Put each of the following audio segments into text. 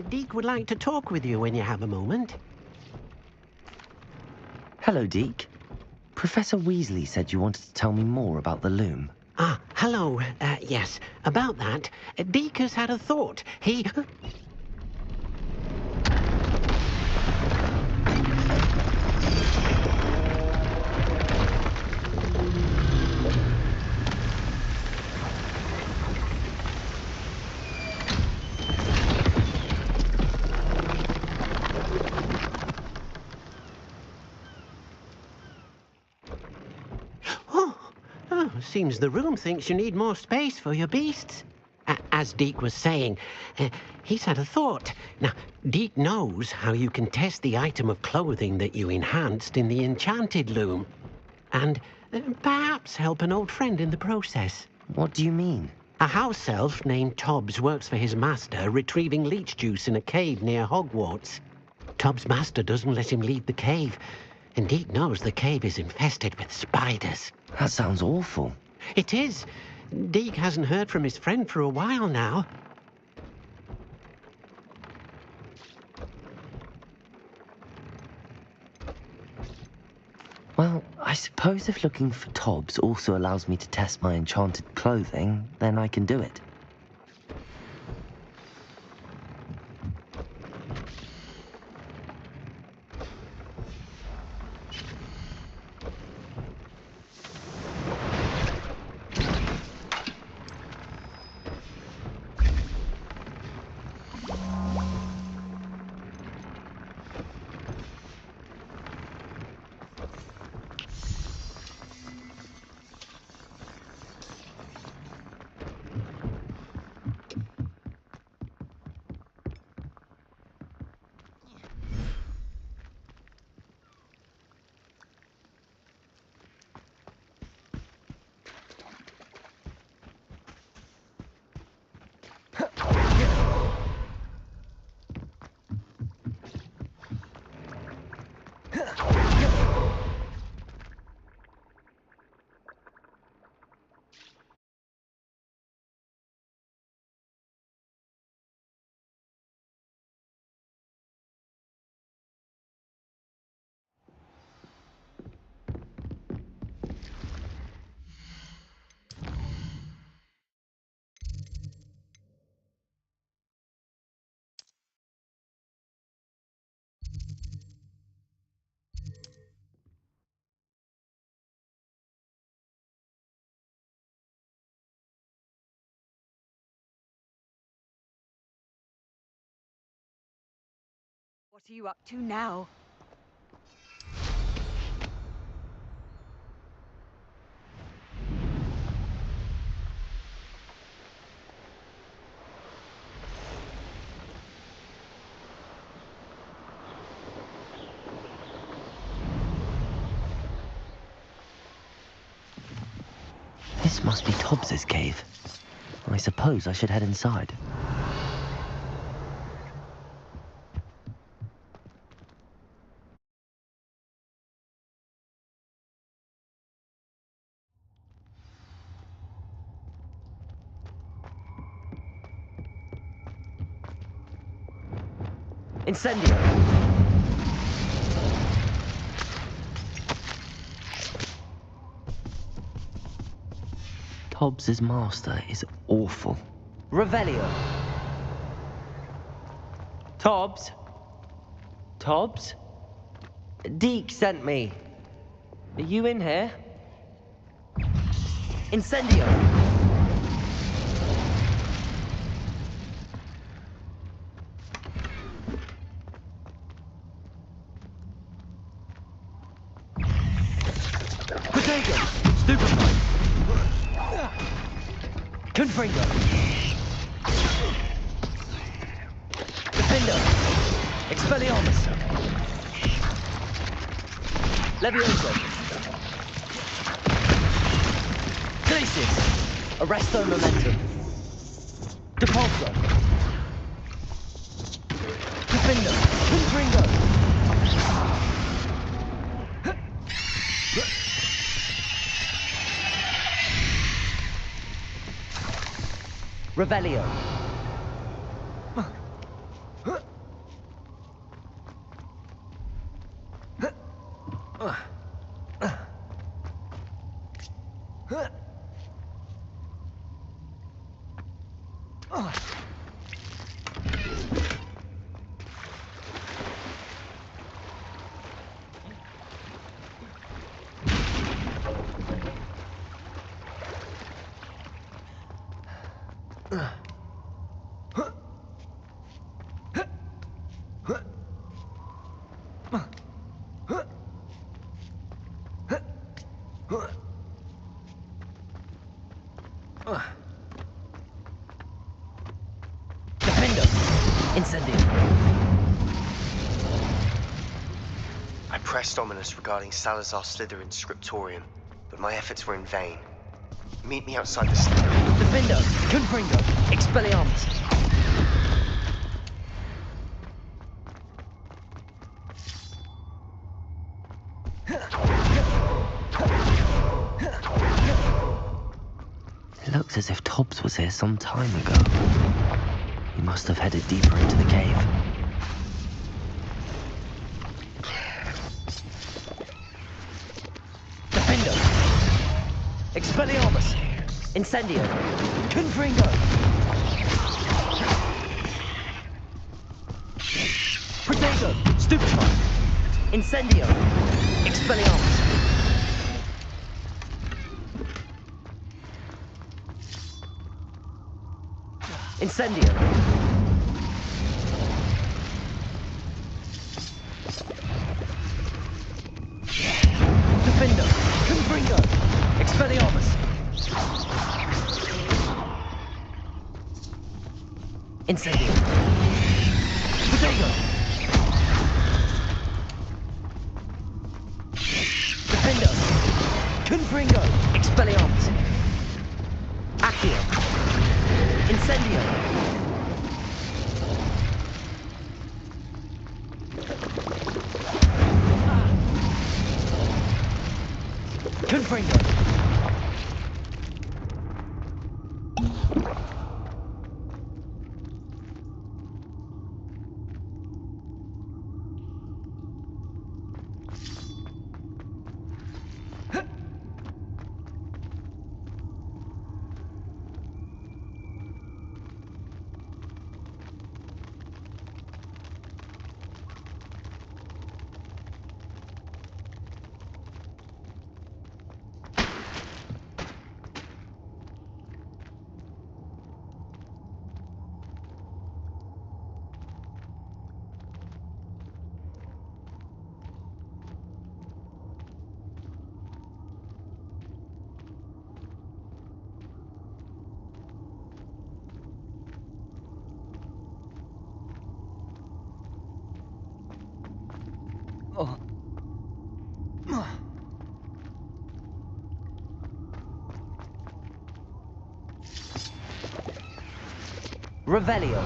Deke would like to talk with you when you have a moment. Hello, Deke. Professor Weasley said you wanted to tell me more about the loom. Ah, hello. Yes, about that. Deke has had a thought. He... Seems the room thinks you need more space for your beasts. As Deke was saying, he's had a thought. Now, Deke knows how you can test the item of clothing that you enhanced in the enchanted loom. And perhaps help an old friend in the process. What do you mean? A house elf named Tobbs works for his master, retrieving leech juice in a cave near Hogwarts. Tobbs' master doesn't let him leave the cave, and Deke knows the cave is infested with spiders. That sounds awful. It is. Deke hasn't heard from his friend for a while now. Well, I suppose if looking for Tobbs also allows me to test my enchanted clothing, then I can do it. What are you up to now? This must be Tobbs's cave. I suppose I should head inside. Incendio! Tobbs's master is awful. Revelio! Tobbs? Tobbs? Deke sent me. Are you in here? Incendio! Stupefy! Confringo! Defender! Expelliarmus! Levioso! Glacius! Arresto Momentum! Depulso! Defender! Confringo! Revelio. Defender! Incendio! I pressed ominous regarding Salazar Slytherin's scriptorium, but my efforts were in vain. Meet me outside the Slytherin. Defender! Confringo! Expelliarmus! It looks as if Tobbs was here some time ago. He must have headed deeper into the cave. Defender! Expelliarmus! Incendio! Confringo! Protego! Stupefy! Incendio! Expelliarmus! Incendio! Defender! Confringo! Expelliarmus! Incendio! Protego! Defender! Confringo! Expelliarmus! Accio! Incendio! Confringo! Oh. Revelio.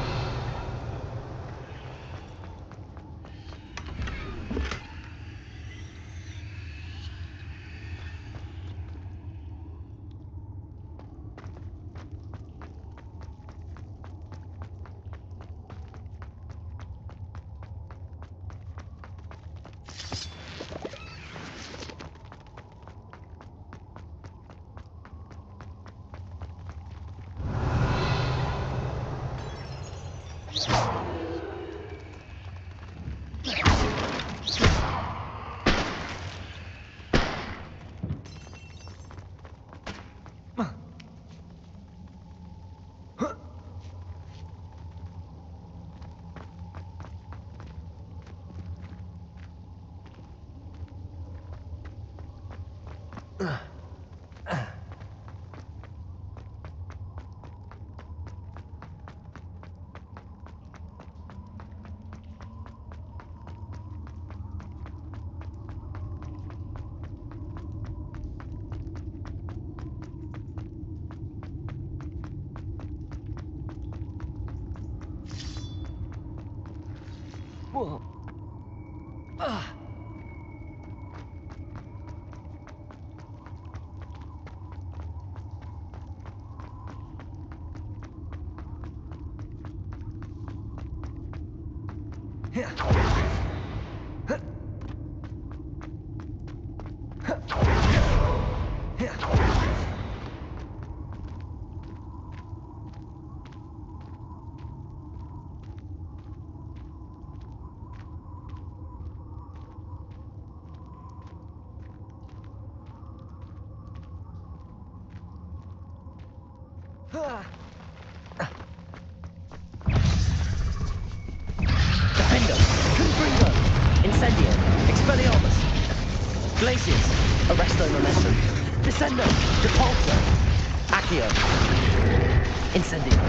Whoa. Defender, Confringo, Incendio, Expelliarmus, Glacius, Arresto Momentum, Descendo, Depulso, Accio, Incendio,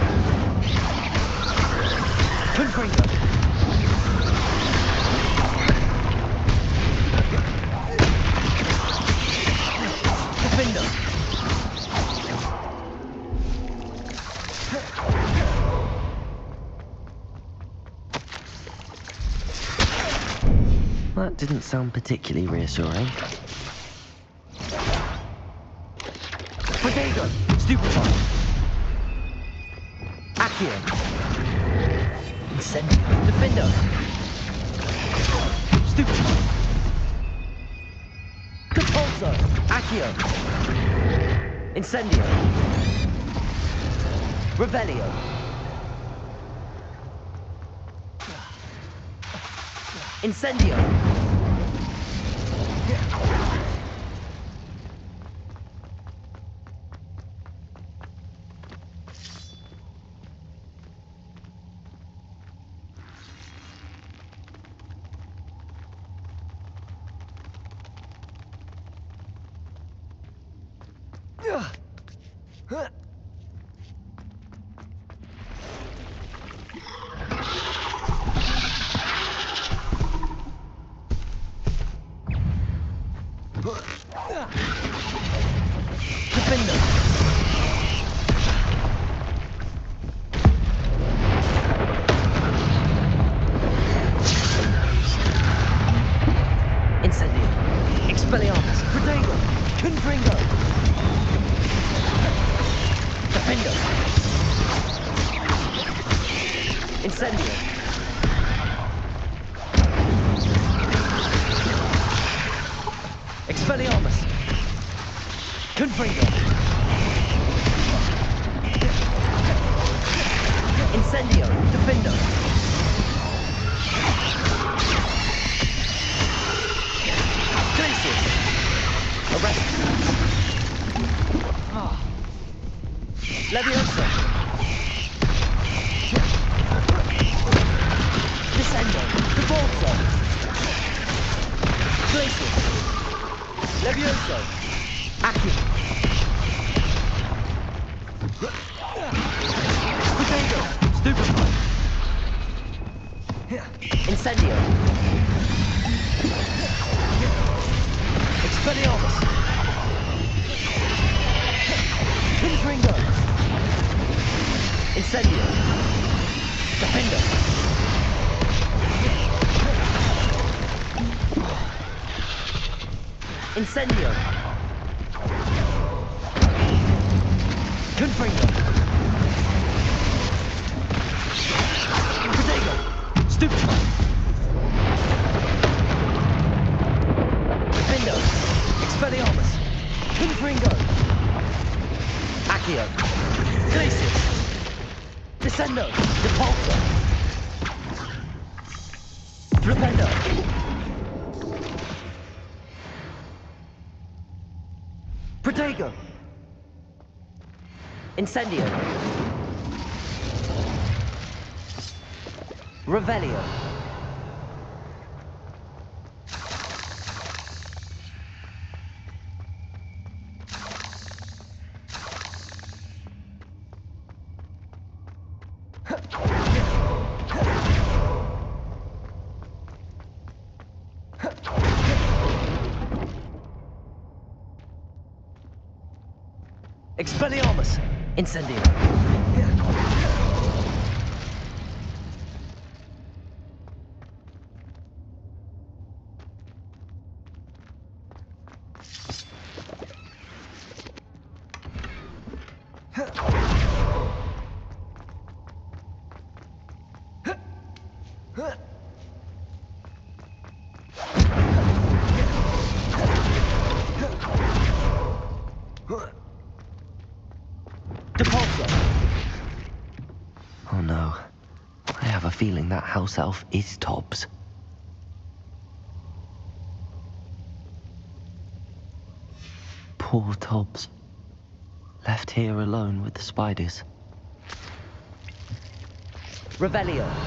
Confringo, Defender. That didn't sound particularly reassuring. Protego! Stupefy! Accio! Incendio! Defendo! Stupefy! Compulso! Accio! Incendio! Revelio! Incendio! Defender! Incendio! Expelliarmus! Protego! Confringo! Defendo! Incendio! Expelliarmus! Confringo! Incendio! Defendo! Glacius! Arrest! Leviosa! Descendo! Depulso! Glacius! Levioso! Accio! Protego! Stupefy! Incendio! Expelliarmus! Confringo! Incendio! Defendo! Incendio! Confringo! Protego! Stupefy! Defendo! Expelliarmus! Confringo! Accio! Glacius! Descendo! Depulso! Flipendo! Protego! Incendio! Revelio! Expelliarmus! Incendio! Depulso! Oh no. I have a feeling that house elf is Tobbs. Poor Tobbs. Left here alone with the spiders. Revelio.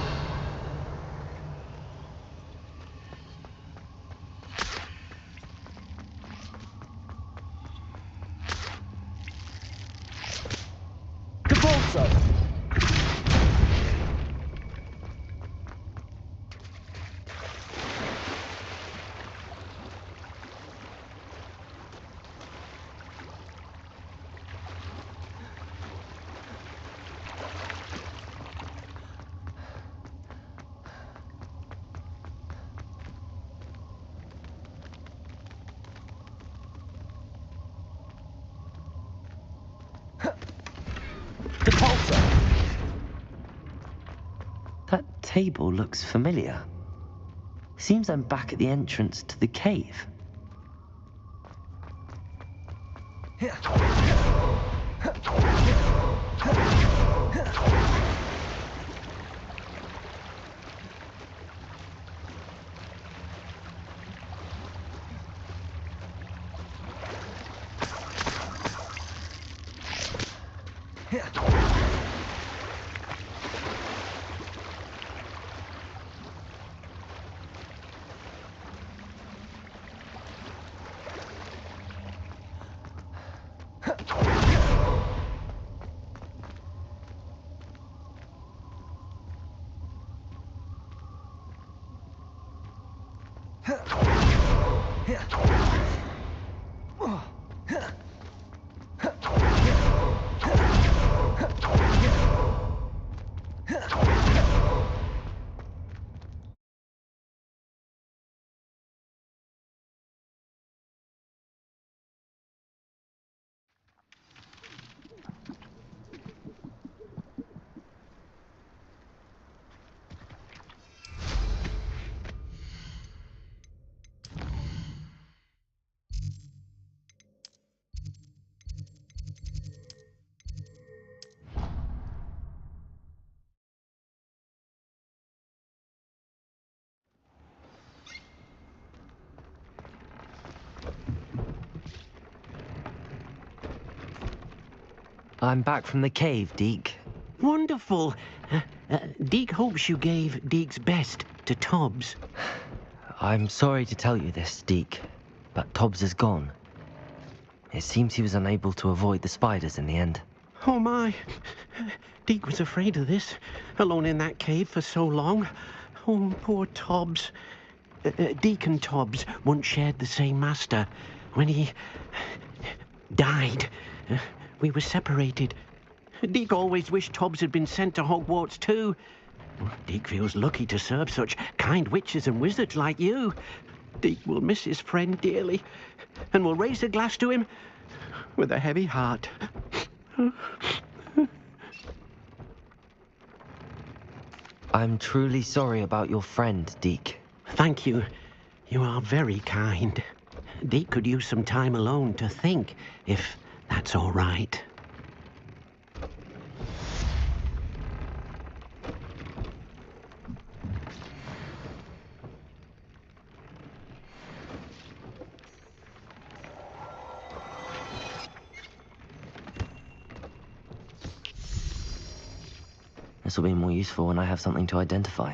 Cabalso. That table looks familiar. Seems I'm back at the entrance to the cave. I'm back from the cave, Deke. Wonderful. Deke hopes you gave Deke's best to Tobbs. I'm sorry to tell you this, Deke, but Tobbs is gone. It seems he was unable to avoid the spiders in the end. Oh my. Deke was afraid of this, alone in that cave for so long. Oh, poor Tobbs. Deke and Tobbs once shared the same master. When he died, we were separated. Deke always wished Tobbs had been sent to Hogwarts too. Deke feels lucky to serve such kind witches and wizards like you. Deke will miss his friend dearly, and will raise a glass to him with a heavy heart. I'm truly sorry about your friend, Deke. Thank you. You are very kind. Deke could use some time alone to think, if that's all right. This will be more useful when I have something to identify.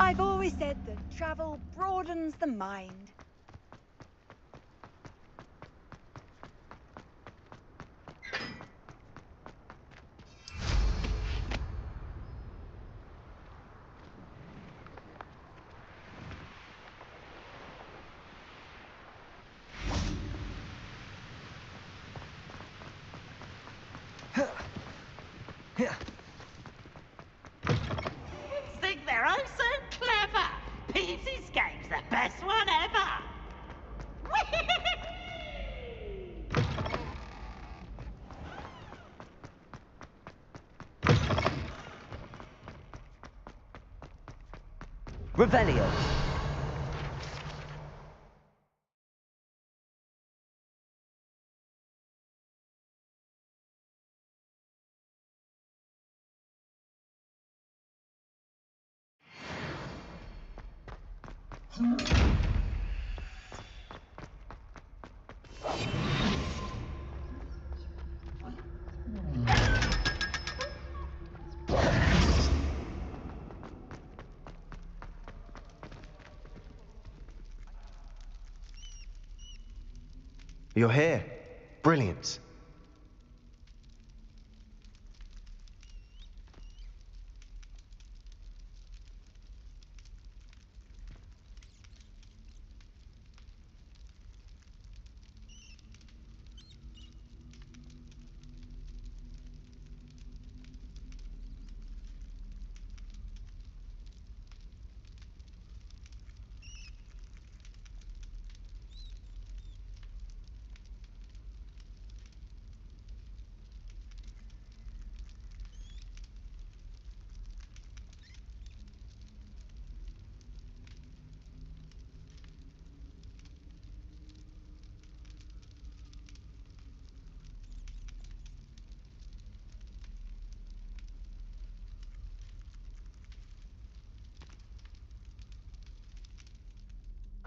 I've always said that travel broadens the mind. Think they're oh so clever. Pete's game's the best one ever. Revelio. You're here. Brilliant.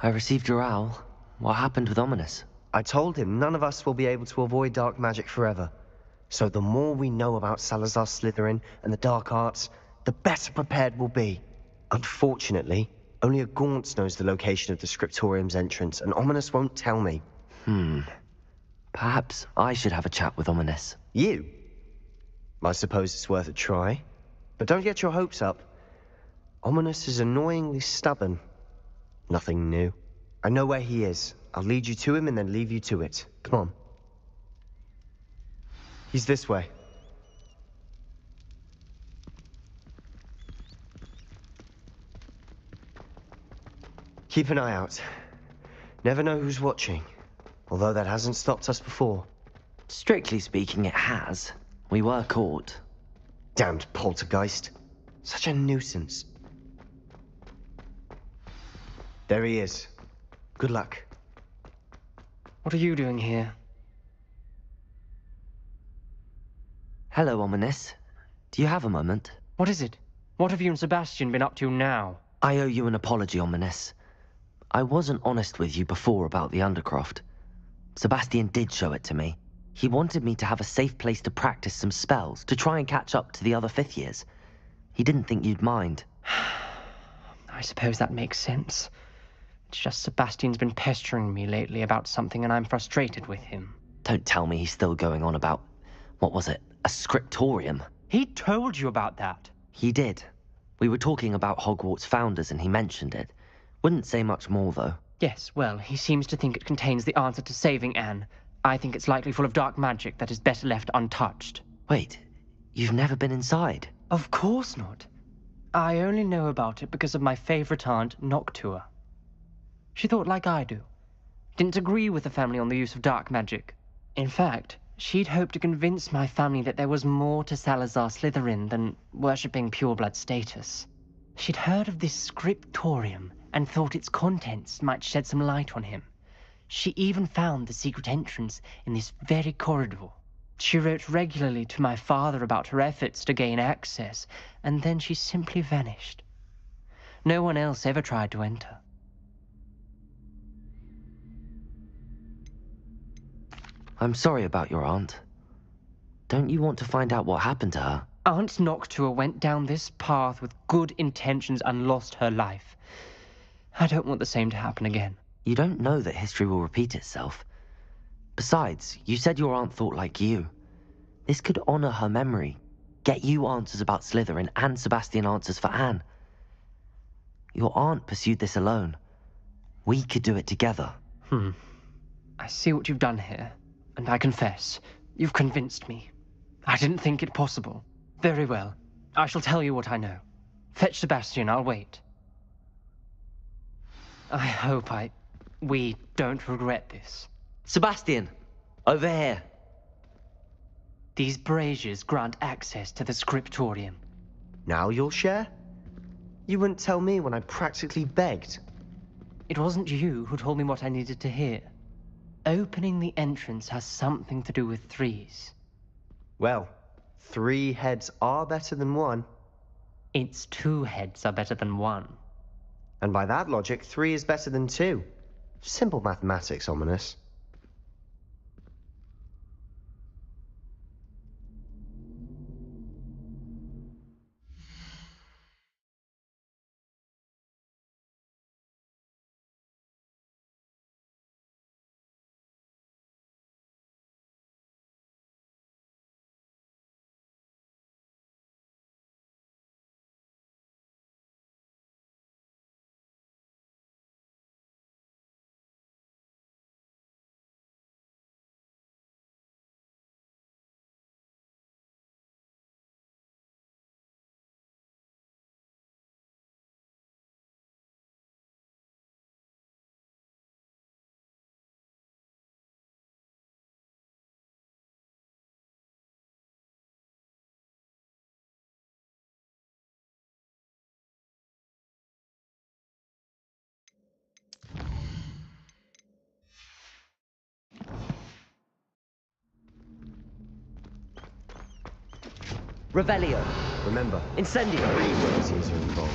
I received your owl. What happened with Ominous? I told him none of us will be able to avoid dark magic forever. So the more we know about Salazar Slytherin and the dark arts, the better prepared we'll be. Unfortunately, only a Gaunts knows the location of the Scriptorium's entrance, and Ominous won't tell me. Perhaps I should have a chat with Ominous. You? I suppose it's worth a try. But don't get your hopes up. Ominous is annoyingly stubborn. Nothing new. I know where he is. I'll lead you to him and then leave you to it. Come on. He's this way. Keep an eye out. Never know who's watching. Although that hasn't stopped us before. Strictly speaking, it has. We were caught. Damned poltergeist. Such a nuisance. There he is. Good luck. What are you doing here? Hello, Ominous. Do you have a moment? What is it? What have you and Sebastian been up to now? I owe you an apology, Ominous. I wasn't honest with you before about the Undercroft. Sebastian did show it to me. He wanted me to have a safe place to practice some spells, to try and catch up to the other fifth years. He didn't think you'd mind. I suppose that makes sense. It's just Sebastian's been pestering me lately about something and I'm frustrated with him. Don't tell me he's still going on about, what was it, a scriptorium? He told you about that. He did. We were talking about Hogwarts founders and he mentioned it. Wouldn't say much more, though. Yes, well, he seems to think it contains the answer to saving Anne. I think it's likely full of dark magic that is better left untouched. Wait, you've never been inside? Of course not. I only know about it because of my favorite aunt, Noctua. She thought like I do. Didn't agree with the family on the use of dark magic. In fact, she'd hoped to convince my family that there was more to Salazar Slytherin than worshipping pureblood status. She'd heard of this scriptorium and thought its contents might shed some light on him. She even found the secret entrance in this very corridor. She wrote regularly to my father about her efforts to gain access, and then she simply vanished. No one else ever tried to enter. I'm sorry about your aunt. Don't you want to find out what happened to her? Aunt Noctua went down this path with good intentions and lost her life. I don't want the same to happen again. You don't know that history will repeat itself. Besides, you said your aunt thought like you. This could honor her memory, get you answers about Slytherin, and Sebastian answers for Anne. Your aunt pursued this alone. We could do it together. I see what you've done here, and I confess, you've convinced me. I didn't think it possible. Very well. I shall tell you what I know. Fetch Sebastian, I'll wait. I hope we don't regret this. Sebastian! Over here! These braziers grant access to the scriptorium. Now you'll share? You wouldn't tell me when I practically begged. It wasn't you who told me what I needed to hear. Opening the entrance has something to do with threes. Well, 3 heads are better than 1. Its 2 heads are better than 1. And by that logic, 3 is better than 2. Simple mathematics, Ominous. Revelio! Remember, Incendio! 3 braziers are involved.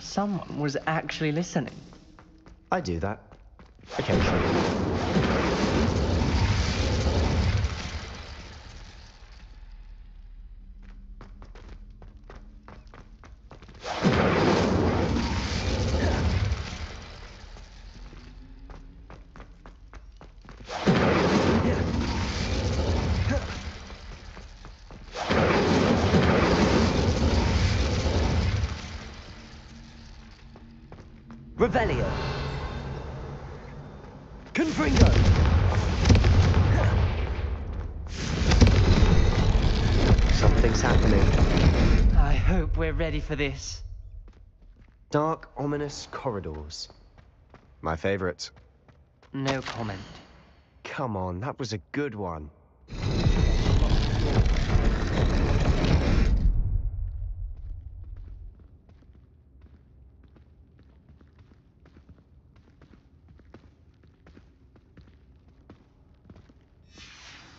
Someone was actually listening. I do that. Occasionally. Revelio! Confringo! Something's happening. I hope we're ready for this. Dark, ominous corridors. My favorite. No comment. Come on, that was a good one.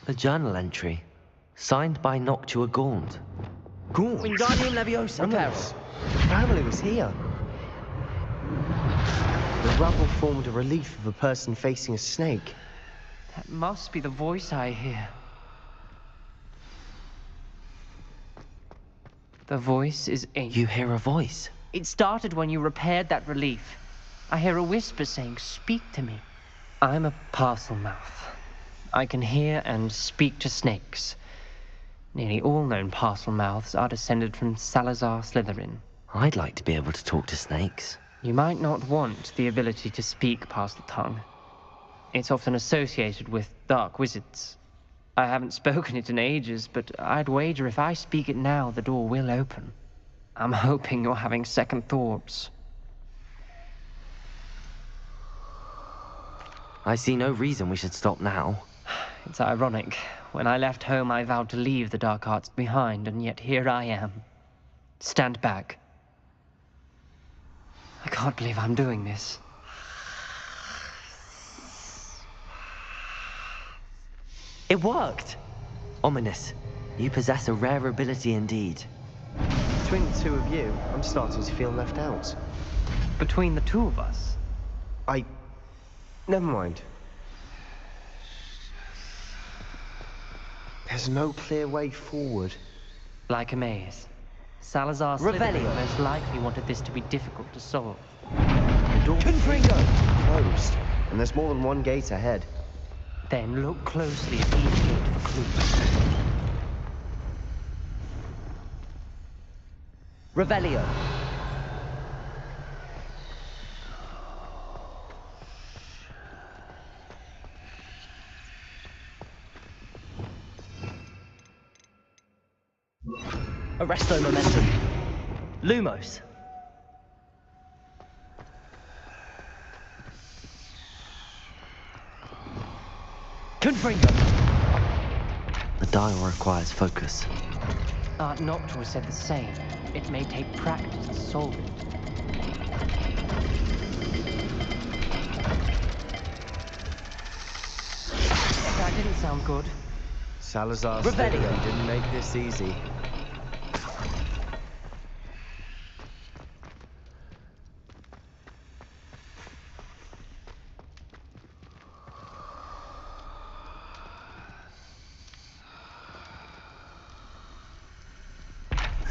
A journal entry, signed by Noctua Gaunt. Gaunt! Wingardium Leviosa, Ominous. Family was here. The rubble formed a relief of a person facing a snake. That must be the voice I hear. The voice is ink. You hear a voice. It started when you repaired that relief. I hear a whisper saying, "Speak to me." I'm a parcel mouth. I can hear and speak to snakes. Nearly all known parcel mouths are descended from Salazar Slytherin. I'd like to be able to talk to snakes. You might not want the ability to speak parcel tongue. It's often associated with dark wizards. I haven't spoken it in ages, but I'd wager if I speak it now, the door will open. I'm hoping you're having second thoughts. I see no reason we should stop now. It's ironic. When I left home, I vowed to leave the dark arts behind, and yet here I am. Stand back. I can't believe I'm doing this. It worked! Ominous, you possess a rare ability indeed. Between the 2 of you, I'm starting to feel left out. Between the 2 of us? Never mind. There's no clear way forward. Like a maze. Salazar Revelio. Slytherin most likely wanted this to be difficult to solve. The door closed, and there's more than one gate ahead. Then look closely at each gate for clues. Revelio. Arresto momentum. Lumos. Confringo. The dial requires focus. Aunt Noctua said the same. It may take practice to solve it. That didn't sound good. Salazar Revelio. Slytherin didn't make this easy.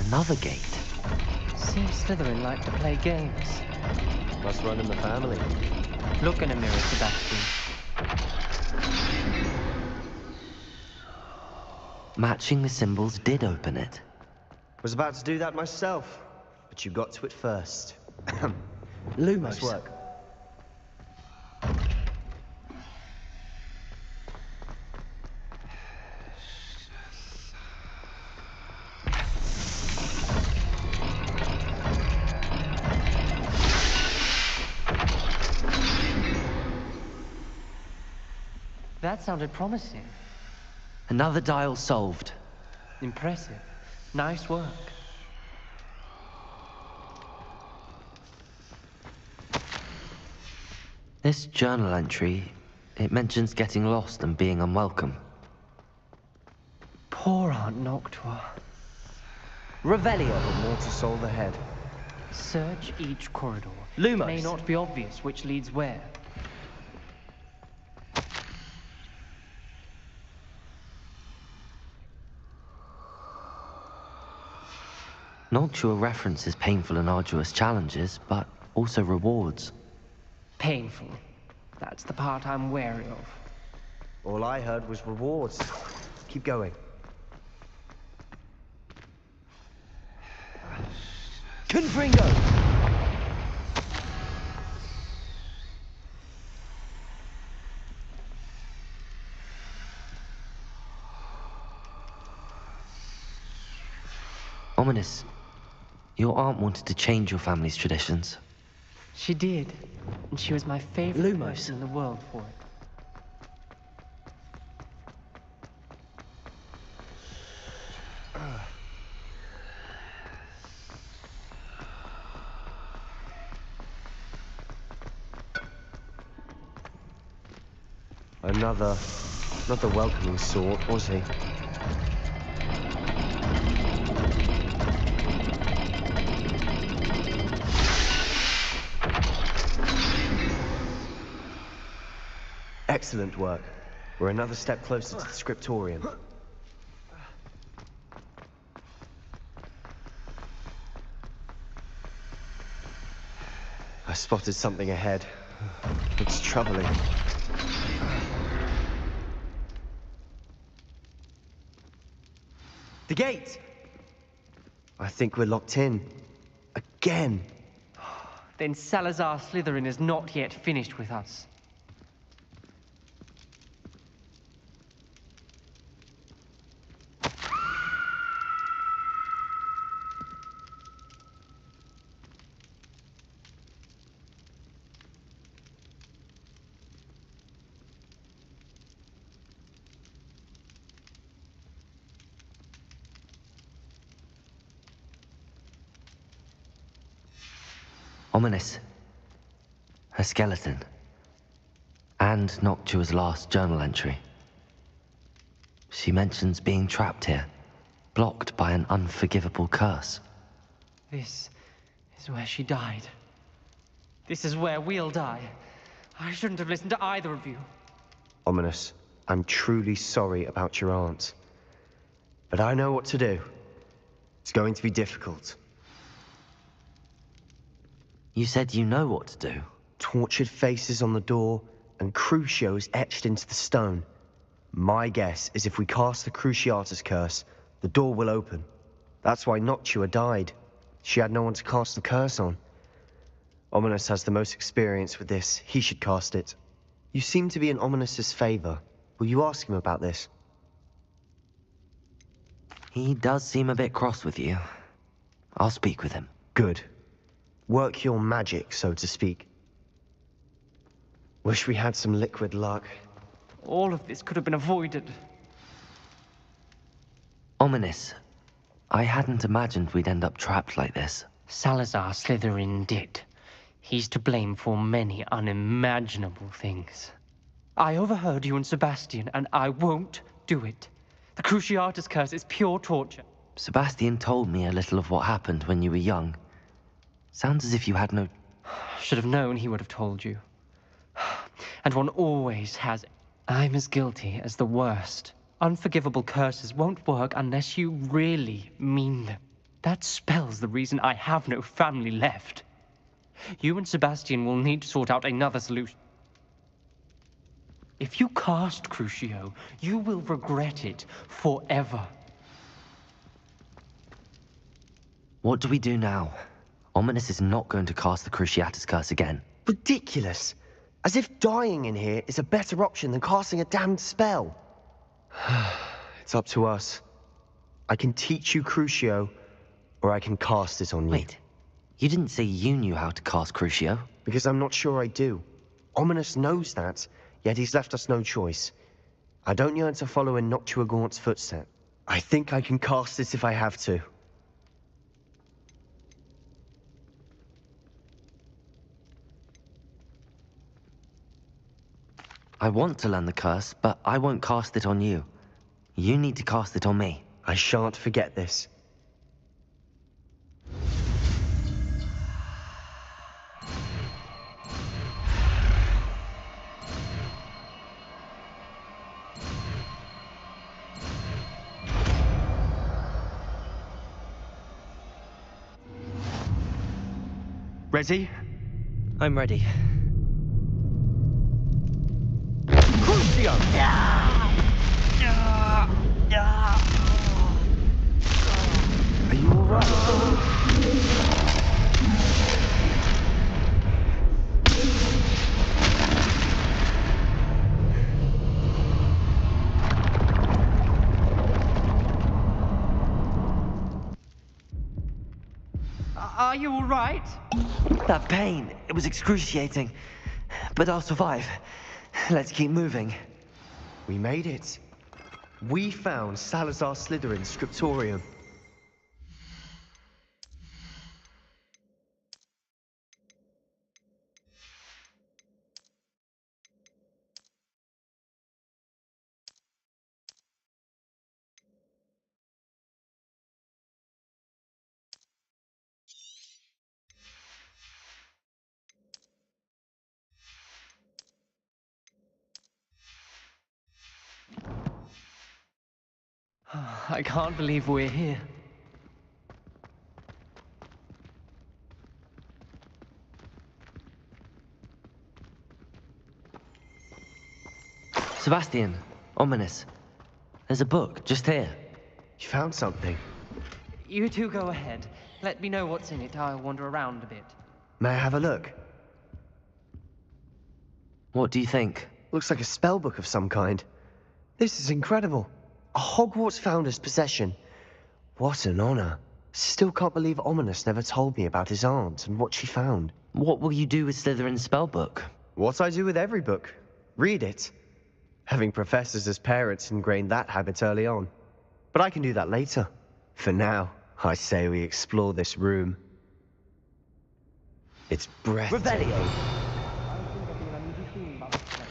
Another gate. Seems Slytherin like to play games. Must run in the family. Look in a mirror, Sebastian. Matching the symbols did open it. Was about to do that myself, but you got to it first. Lumos. Nice work. That sounded promising. Another dial solved. Impressive. Nice work. This journal entry, it mentions getting lost and being unwelcome. Poor Aunt Noctua. Revelio. More to solve ahead. Search each corridor. Lumos. It may not be obvious which leads where. Noctua references painful and arduous challenges, but also rewards. Painful. That's the part I'm wary of. All I heard was rewards. Keep going. Confringo! Ominous. Your aunt wanted to change your family's traditions. She did. And she was my favorite Lumos. person in the world for it. Another, not the welcoming sort, was he? Excellent work. We're another step closer to the scriptorium. I spotted something ahead. Looks troubling. The gate! I think we're locked in. Again. Then Salazar Slytherin is not yet finished with us. Ominous. Her skeleton. And Noctua's last journal entry. She mentions being trapped here, blocked by an unforgivable curse. This is where she died. This is where we'll die. I shouldn't have listened to either of you. Ominous, I'm truly sorry about your aunt. But I know what to do. It's going to be difficult. You said you know what to do. Tortured faces on the door, and Crucios etched into the stone. My guess is if we cast the Cruciatus curse, the door will open. That's why Noctua died. She had no one to cast the curse on. Ominous has the most experience with this. He should cast it. You seem to be in Ominous's favor. Will you ask him about this? He does seem a bit cross with you. I'll speak with him. Good. Work your magic, so to speak. Wish we had some liquid luck. All of this could have been avoided. Ominous. I hadn't imagined we'd end up trapped like this. Salazar Slytherin did. He's to blame for many unimaginable things. I overheard you and Sebastian, and I won't do it. The Cruciatus curse is pure torture. Sebastian told me a little of what happened when you were young. Sounds as if you had no... Should have known he would have told you. And one always has... I'm as guilty as the worst. Unforgivable curses won't work unless you really mean them. That spells the reason I have no family left. You and Sebastian will need to sort out another solution. If you cast Crucio, you will regret it forever. What do we do now? Ominous is not going to cast the Cruciatus curse again. Ridiculous! As if dying in here is a better option than casting a damned spell. It's up to us. I can teach you Crucio, or I can cast it on you. Wait, you didn't say you knew how to cast Crucio? Because I'm not sure I do. Ominous knows that, yet he's left us no choice. I don't yearn to follow in Noctua Gaunt's footsteps. I think I can cast it if I have to. I want to learn the curse, but I won't cast it on you. You need to cast it on me. I shan't forget this. Ready? I'm ready. Crucio! Are you alright? Are you all right? That pain, it was excruciating. But I'll survive. Let's keep moving. We made it. We found Salazar Slytherin's scriptorium. I can't believe we're here. Sebastian, Ominous. There's a book just here. You found something. You two go ahead. Let me know what's in it. I'll wander around a bit. May I have a look? What do you think? Looks like a spell book of some kind. This is incredible. A Hogwarts founder's possession. What an honor. Still can't believe Ominous never told me about his aunt and what she found. What will you do with Slytherin's spellbook? What I do with every book. Read it. Having professors as parents ingrained that habit early on. But I can do that later. For now, I say we explore this room. It's breathtaking. I think I've been unusually feeling about this place.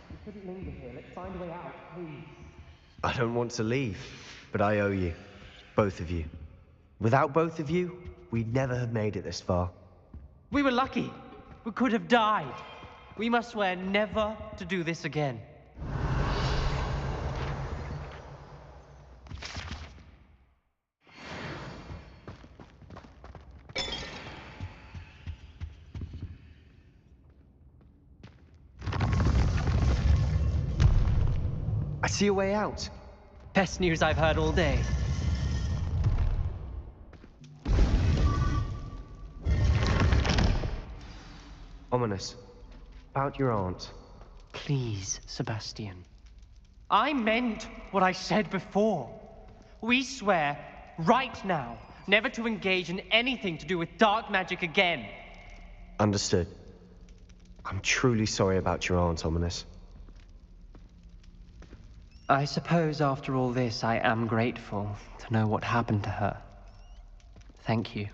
We couldn't linger here. Let's find a way out, please. I don't want to leave, but I owe you. Both of you. Without both of you, we'd never have made it this far. We were lucky. We could have died. We must swear never to do this again. see a way out. Best news I've heard all day. Ominous. About your aunt. Please, Sebastian. I meant what I said before. We swear, right now, never to engage in anything to do with dark magic again. Understood. I'm truly sorry about your aunt, Ominous. I suppose after all this, I am grateful to know what happened to her. Thank you.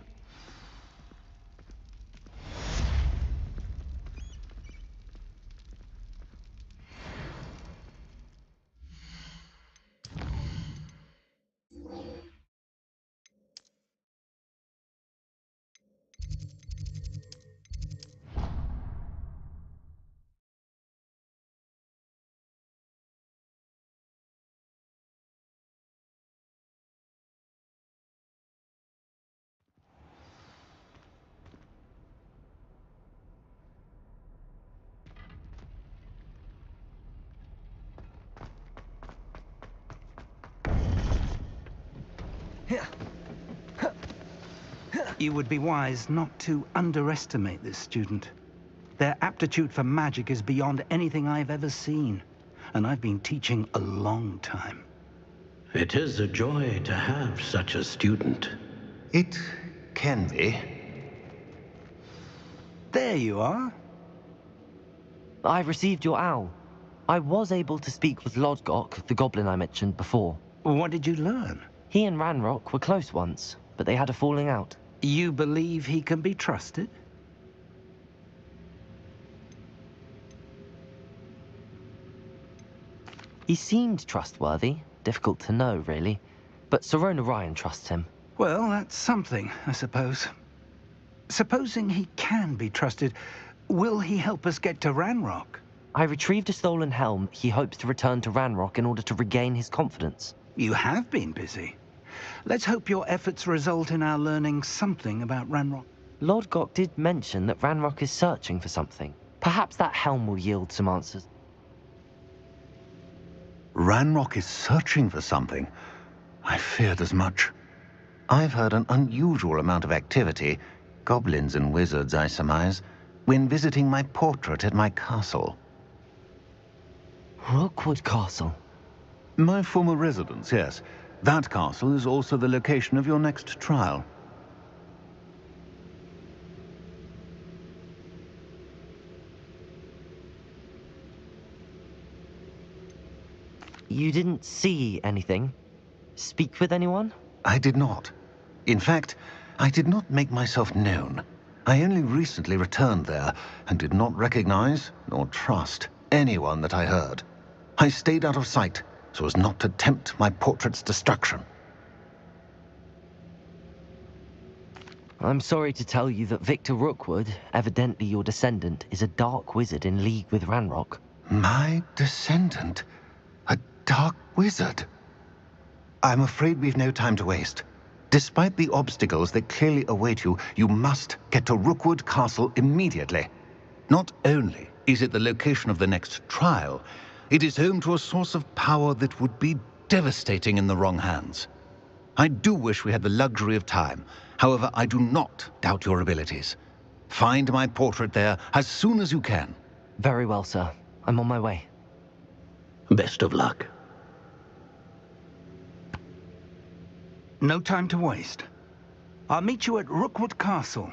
You would be wise not to underestimate this student. Their aptitude for magic is beyond anything I've ever seen, and I've been teaching a long time. It is a joy to have such a student. It can be. There you are. I received your owl. I was able to speak with Lodgok, the goblin I mentioned before. What did you learn? He and Ranrock were close once, but they had a falling out. You believe he can be trusted? He seemed trustworthy. Difficult to know, really. But Sirona Ryan trusts him. Well, that's something, I suppose. Supposing he can be trusted, will he help us get to Ranrock? I retrieved a stolen helm he hopes to return to Ranrock in order to regain his confidence. You have been busy. Let's hope your efforts result in our learning something about Ranrock. Lodgok did mention that Ranrock is searching for something. Perhaps that helm will yield some answers. Ranrock is searching for something. I feared as much. I've heard an unusual amount of activity, goblins and wizards, I surmise, when visiting my portrait at my castle. Rookwood Castle. My former residence, yes. That castle is also the location of your next trial. You didn't see anything? Speak with anyone? I did not. In fact, I did not make myself known. I only recently returned there and did not recognize nor trust anyone that I heard. I stayed out of sight so as not to tempt my portrait's destruction. I'm sorry to tell you that Victor Rookwood, evidently your descendant, is a dark wizard in league with Ranrock. My descendant? A dark wizard? I'm afraid we've no time to waste. Despite the obstacles that clearly await you, you must get to Rookwood Castle immediately. Not only is it the location of the next trial, it is home to a source of power that would be devastating in the wrong hands. I do wish we had the luxury of time. However, I do not doubt your abilities. Find my portrait there as soon as you can. Very well, sir. I'm on my way. Best of luck. No time to waste. I'll meet you at Rookwood Castle.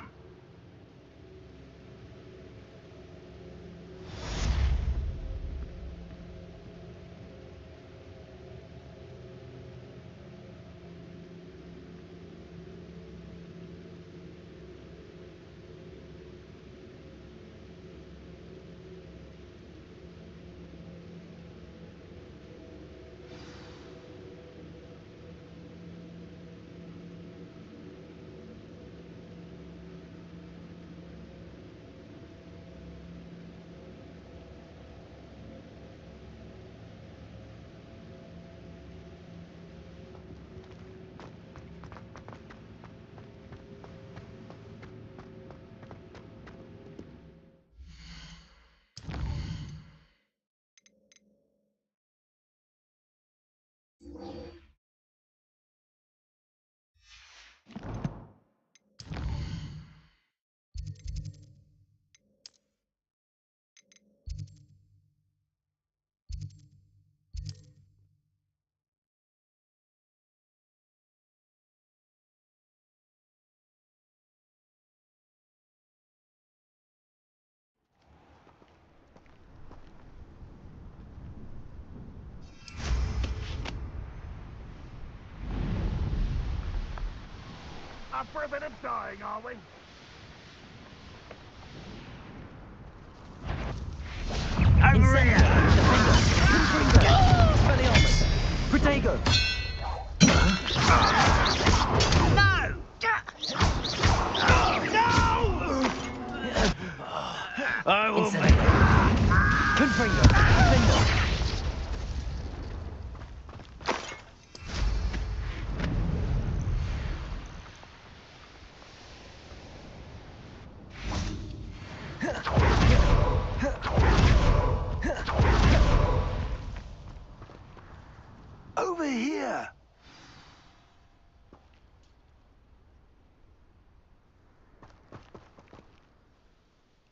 up for a bit of dying, are we? Over here! Expelliarmus! Protego! No! I will make Confringo! Defendo! over here!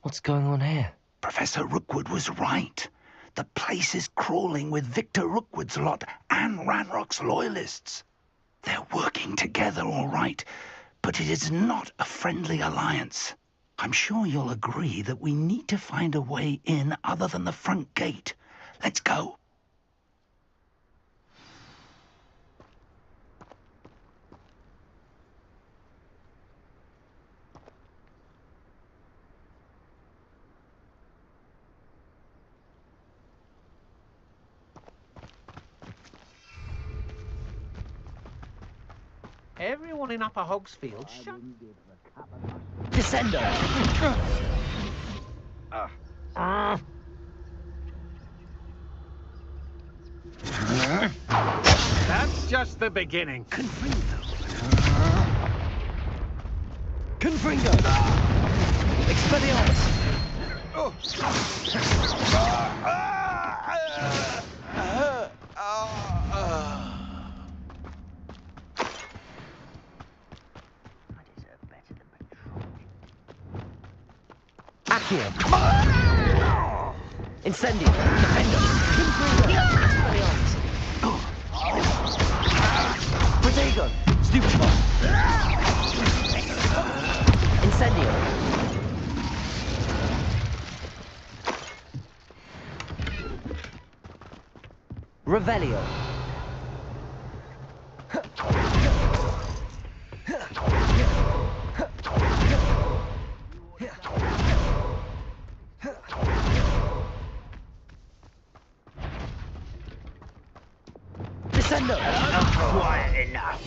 What's going on here? Professor Rookwood was right. The place is crawling with Victor Rookwood's lot and Ranrock's loyalists. They're working together, all right, but it is not a friendly alliance. I'm sure you'll agree that we need to find a way in other than the front gate. Let's go. Everyone in Upper Hogsfield, shut... Descendo! That's just the beginning. Confringo! Expelliarmus! Accio! Incendio! Defendo! Confringo! Expelliarmus! Protego! Stupefy! Incendio! Revelio! Descendo! Quiet enough.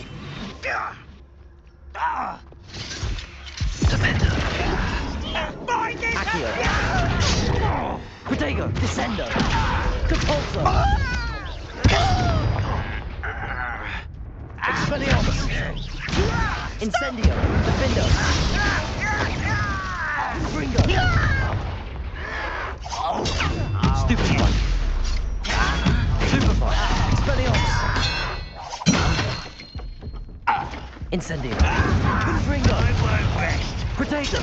Accio! Protego! Descendo! Capulso! Expelliarmus! Incendio! Defendo! Fringo! Stupefy! Superfly! Expelliarmus! Incendio! Fringo! Protego!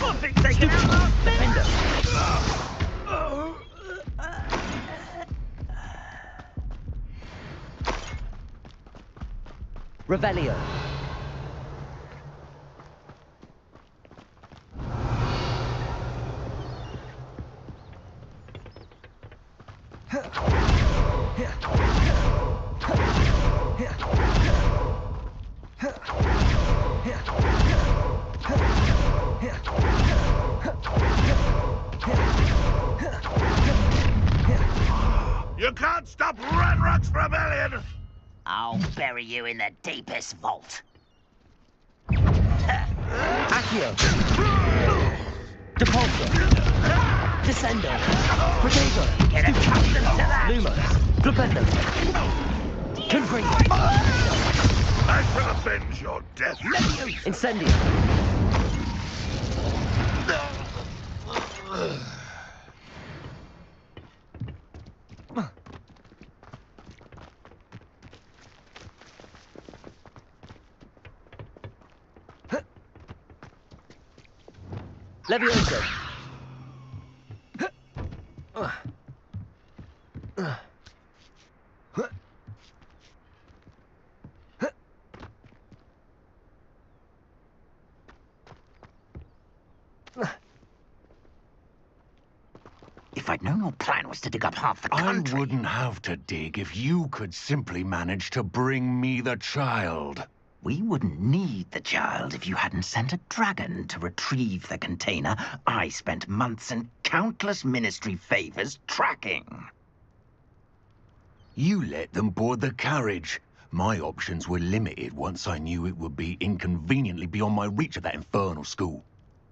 Stupefy! Defendo! Revelio! You can't stop Ranrock's rebellion! I'll bury you in the deepest vault. Accio! Depulso! Descendo! Protego! Get accustomed to that! Lumos! Flipendo! Confringo! I shall avenge your death! Incendio! Levioso! If I'd known your plan was to dig up half the country... I wouldn't have to dig if you could simply manage to bring me the child. We wouldn't need the child if you hadn't sent a dragon to retrieve the container I spent months and countless ministry favors tracking. You let them board the carriage. My options were limited once I knew it would be inconveniently beyond my reach at that infernal school.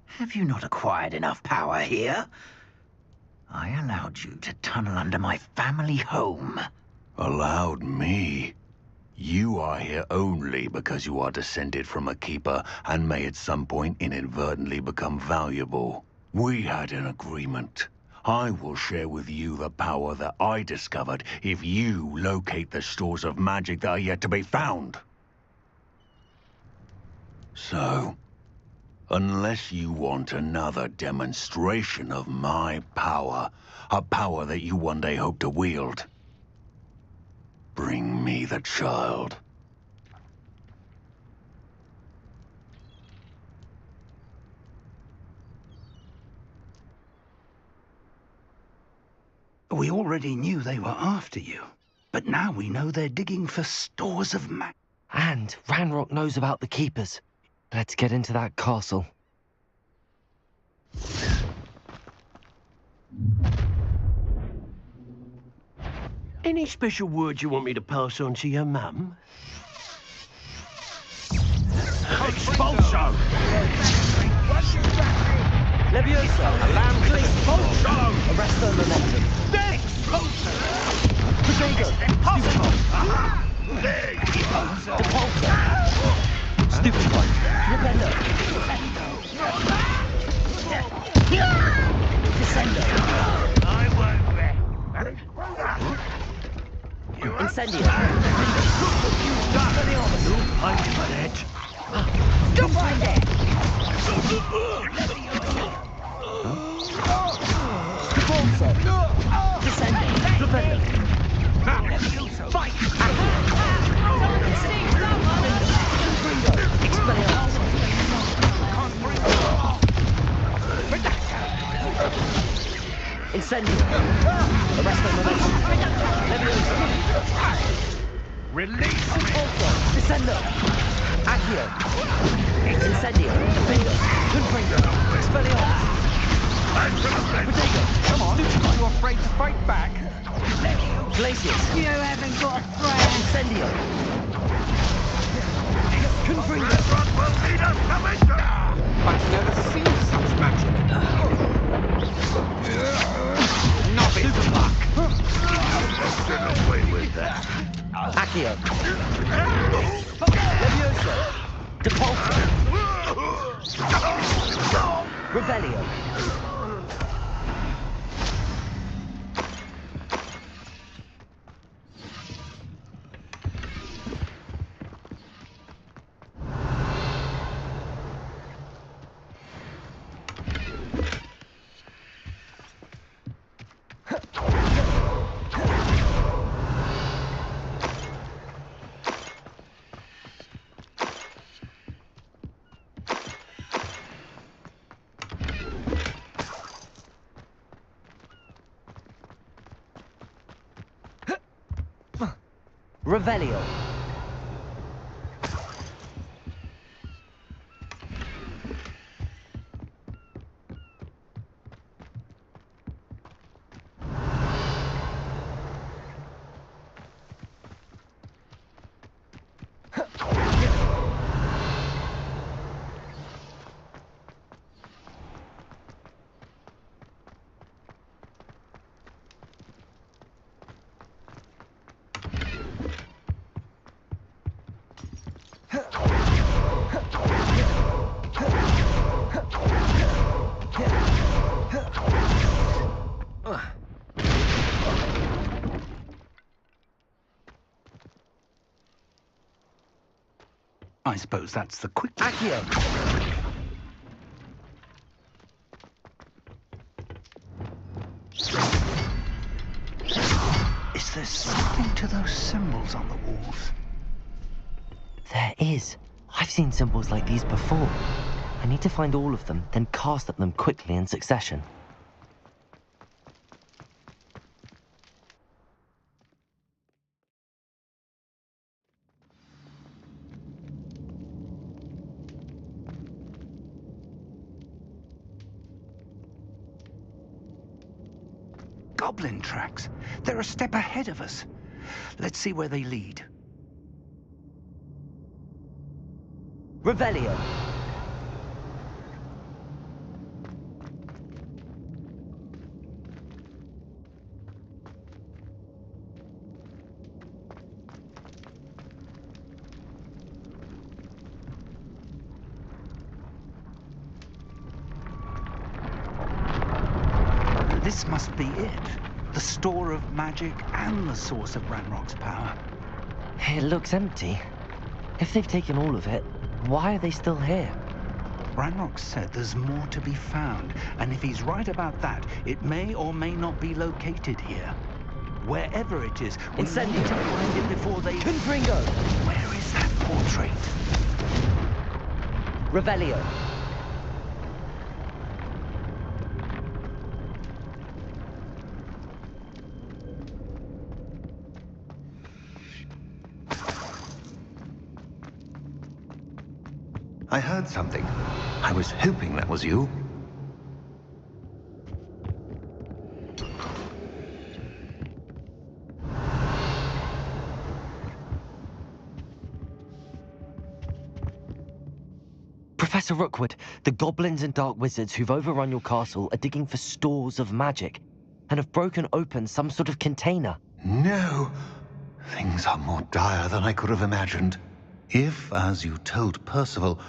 Have you not acquired enough power here? I allowed you to tunnel under my family home. Allowed me? You are here only because you are descended from a keeper and may at some point inadvertently become valuable. We had an agreement. I will share with you the power that I discovered if you locate the stores of magic that are yet to be found. So, unless you want another demonstration of my power, a power that you one day hope to wield, bring me the child. We already knew they were after you, but now we know they're digging for stores of magic. And Ranrock knows about the Keepers. Let's get into that castle. Any special words you want me to pass on to your mum? Expulso! Leviosa! Alarm, please! Expulso! Arrest the momentum. Expulso! Protego! Depulso! Stupefy! Rependo! Descendo! I won't rest. Incendio! I'm for it. Stop right there! Depulso! Descendo! Rependo! Fight! Expelliarmus! Incendio! Arresto momentum! Leviosa! Release me! Depulso! Descendo! Accio! Incendio! Defendo! Confringo! Expelliarmus! Protego! Come on! You afraid to fight back? Glacius! You haven't got a friend! Incendio! Confringo! Ranrock will lead us to victory! I've never seen such magic. Novice! Get away with that. Accio! Leviosa! Depulso! Revelio! Revelio! I suppose that's the quick... Accio! Is there something to those symbols on the walls? There is. I've seen symbols like these before. I need to find all of them, then cast at them quickly in succession. goblin tracks. They're a step ahead of us. Let's see where they lead. Revelio. This must be it. The store of magic and the source of Ranrock's power. It looks empty. If they've taken all of it, why are they still here? Ranrock said there's more to be found, and if he's right about that, it may or may not be located here. Wherever it is, we need to find it before they... Confringo! Where is that portrait? Revelio. I heard something. I was hoping that was you. Professor Rookwood, the goblins and dark wizards who've overrun your castle are digging for stores of magic and have broken open some sort of container. No. Things are more dire than I could have imagined. If, as you told Percival,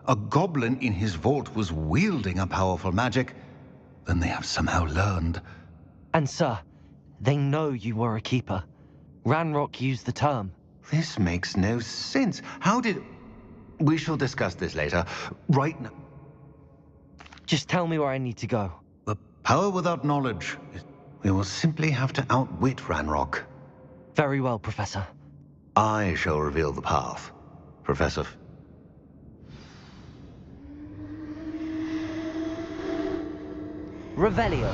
a goblin in his vault was wielding a powerful magic, then they have somehow learned. And sir, they know you were a keeper. Ranrock used the term. This makes no sense. How did... We shall discuss this later. Right now... Just tell me where I need to go. The power without knowledge. We will simply have to outwit Ranrock. Very well, Professor. I shall reveal the path, Professor. Revelio.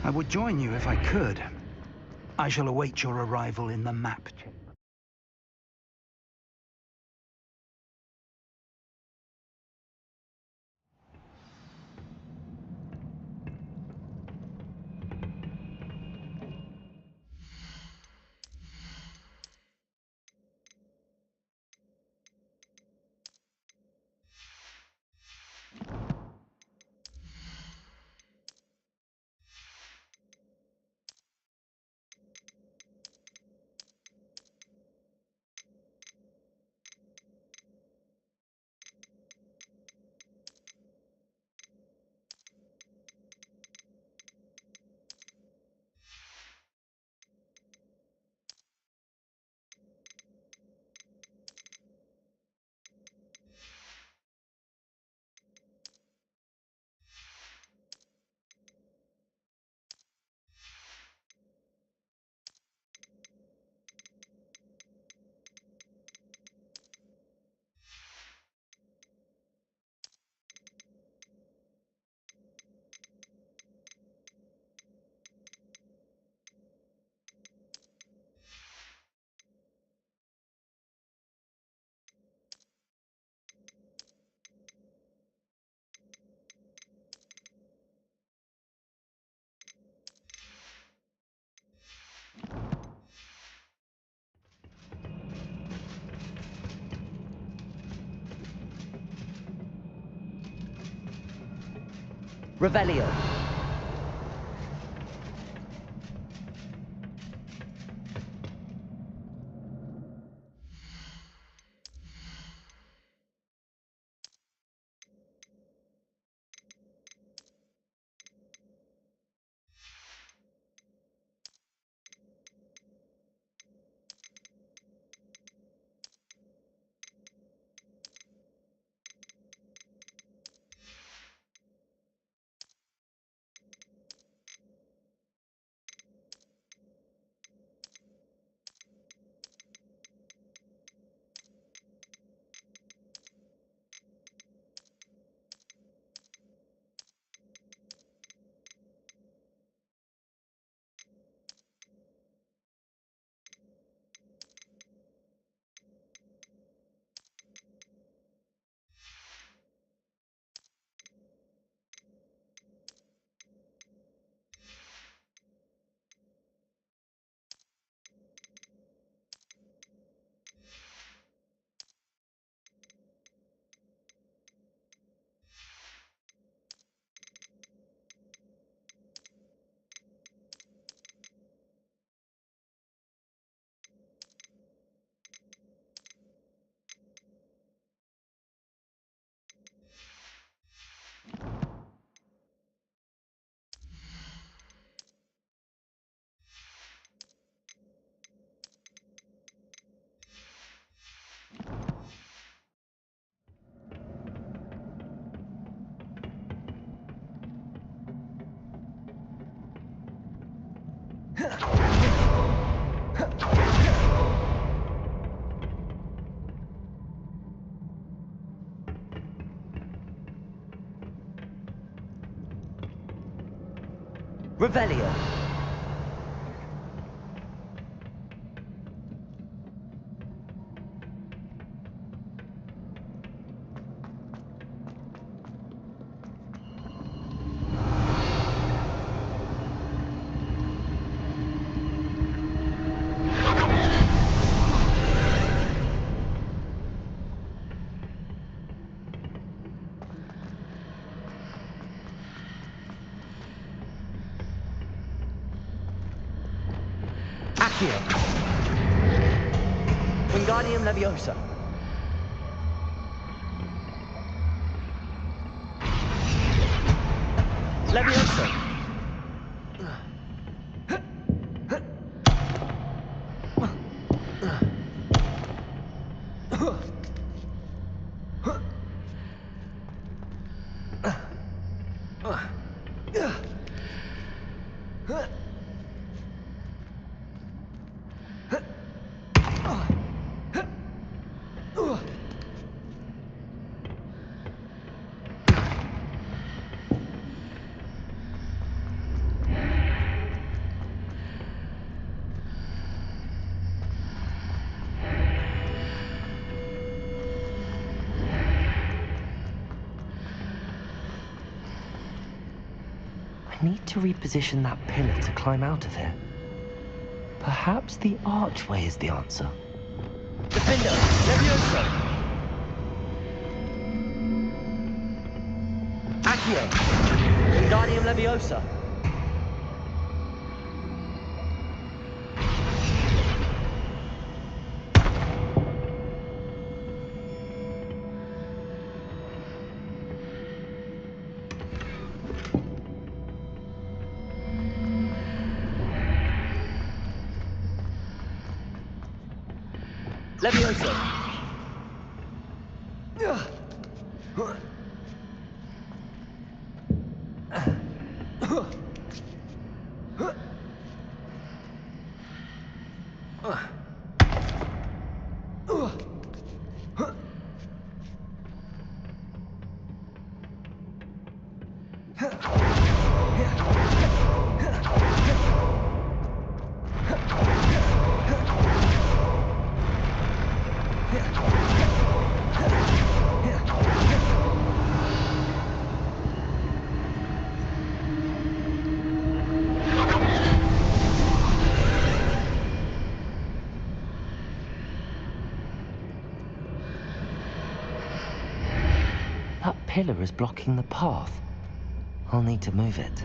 I would join you if I could. I shall await your arrival in the map chamber. Revelio. Revelio. Accio. Wingardium Leviosa. Leviosa. I need to reposition that pillar to climb out of here. Perhaps the archway is the answer. Defender, Leviosa! Accio! Wingardium Leviosa! Leviosa! That pillar is blocking the path. I'll need to move it.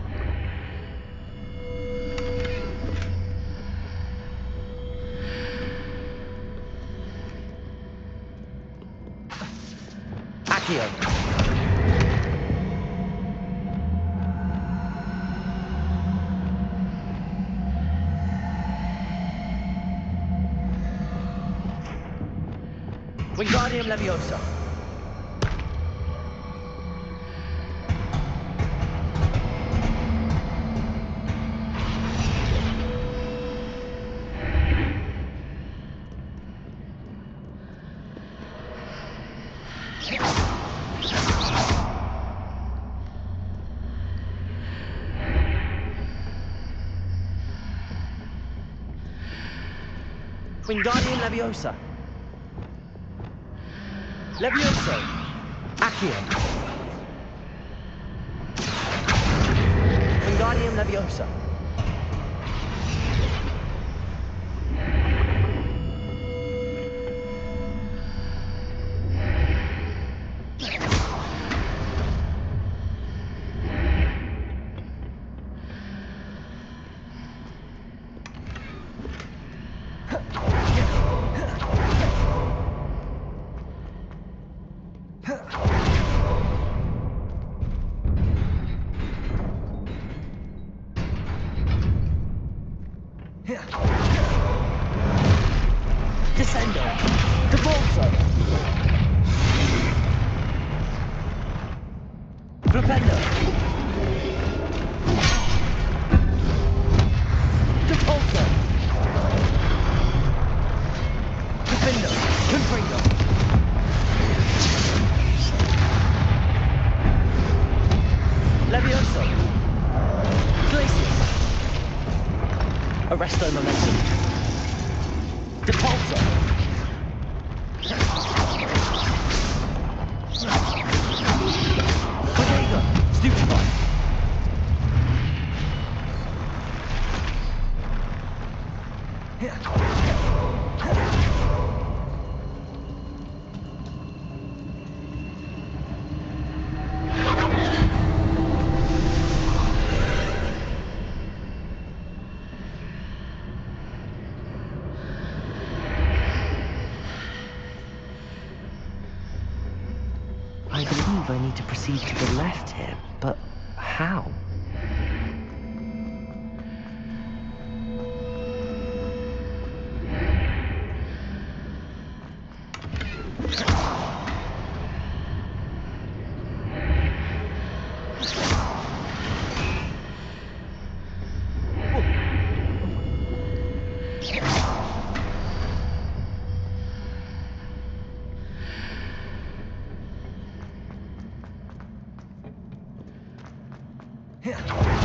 Accio! Wingardium Leviosa! Wingardium Leviosa! Leviosa! Accio! Wingardium Leviosa! Descendo! Devolso! Propendo! Devolso! transfer momentum. Depulsor. Bodega. Stupefy. I believe I need to proceed to the left here, but how? Yeah.